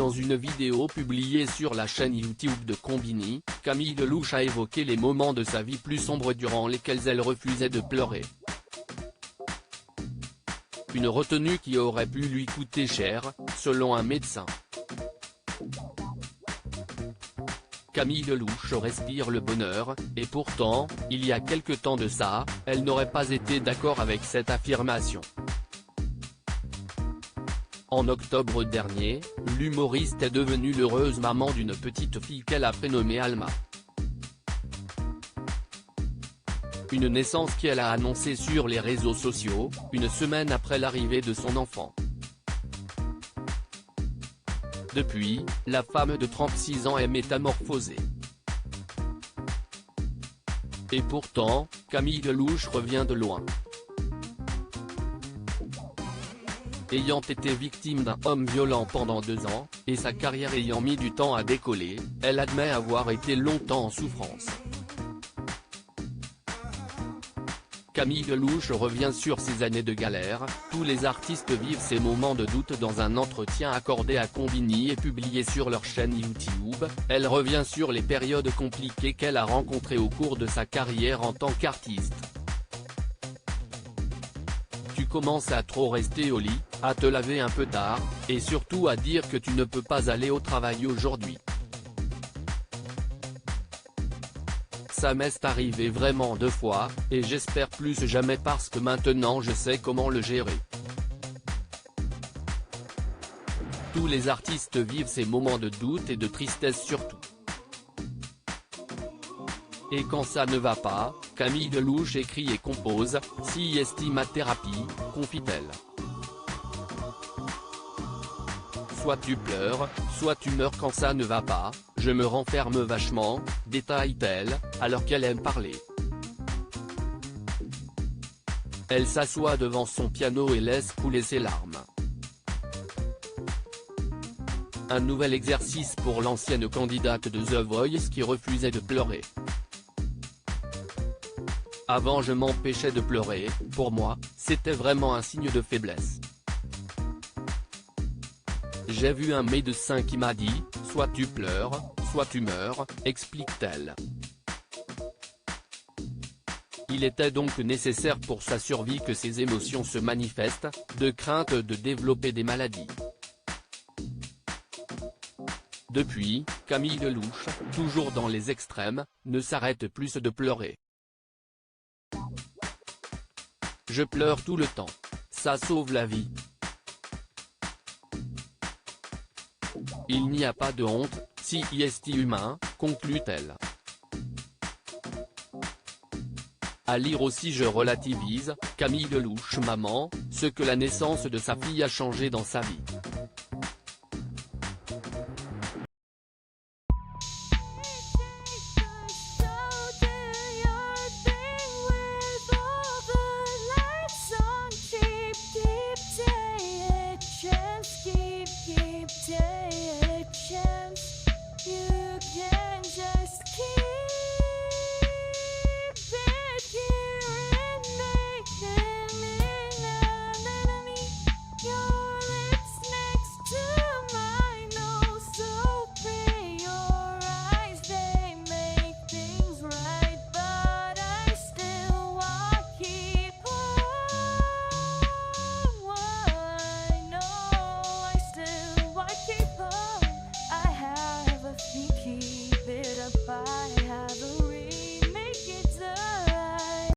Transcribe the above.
Dans une vidéo publiée sur la chaîne YouTube de Combini, Camille Delouche a évoqué les moments de sa vie plus sombres durant lesquels elle refusait de pleurer. Une retenue qui aurait pu lui coûter cher, selon un médecin. Camille Delouche respire le bonheur, et pourtant, il y a quelque temps de ça, elle n'aurait pas été d'accord avec cette affirmation. En octobre dernier, l'humoriste est devenue l'heureuse maman d'une petite fille qu'elle a prénommée Alma. Une naissance qu'elle a annoncée sur les réseaux sociaux, une semaine après l'arrivée de son enfant. Depuis, la femme de 36 ans est métamorphosée. Et pourtant, Camille Delouche revient de loin. Ayant été victime d'un homme violent pendant 2 ans, et sa carrière ayant mis du temps à décoller, elle admet avoir été longtemps en souffrance. Camille Delouche revient sur ces années de galère. Tous les artistes vivent ces moments de doute dans un entretien accordé à Combini et publié sur leur chaîne YouTube. Elle revient sur les périodes compliquées qu'elle a rencontrées au cours de sa carrière en tant qu'artiste. Tu commences à trop rester au lit, à te laver un peu tard, et surtout à dire que tu ne peux pas aller au travail aujourd'hui. Ça m'est arrivé vraiment 2 fois, et j'espère plus jamais parce que maintenant je sais comment le gérer. Tous les artistes vivent ces moments de doute et de tristesse surtout. Et quand ça ne va pas, Camille Delouche écrit et compose, si estime ma thérapie, confie-t-elle. Soit tu pleures, soit tu meurs quand ça ne va pas, je me renferme vachement, détaille-t-elle, alors qu'elle aime parler. Elle s'assoit devant son piano et laisse couler ses larmes. Un nouvel exercice pour l'ancienne candidate de The Voice qui refusait de pleurer. Avant je m'empêchais de pleurer, pour moi, c'était vraiment un signe de faiblesse. J'ai vu un médecin qui m'a dit, soit tu pleures, soit tu meurs, explique-t-elle. Il était donc nécessaire pour sa survie que ses émotions se manifestent, de crainte de développer des maladies. Depuis, Camille Delouche, toujours dans les extrêmes, ne s'arrête plus de pleurer. Je pleure tout le temps. Ça sauve la vie. Il n'y a pas de honte, si est humain, conclut-elle. À lire aussi je relativise, Camille Delouche maman, ce que la naissance de sa fille a changé dans sa vie.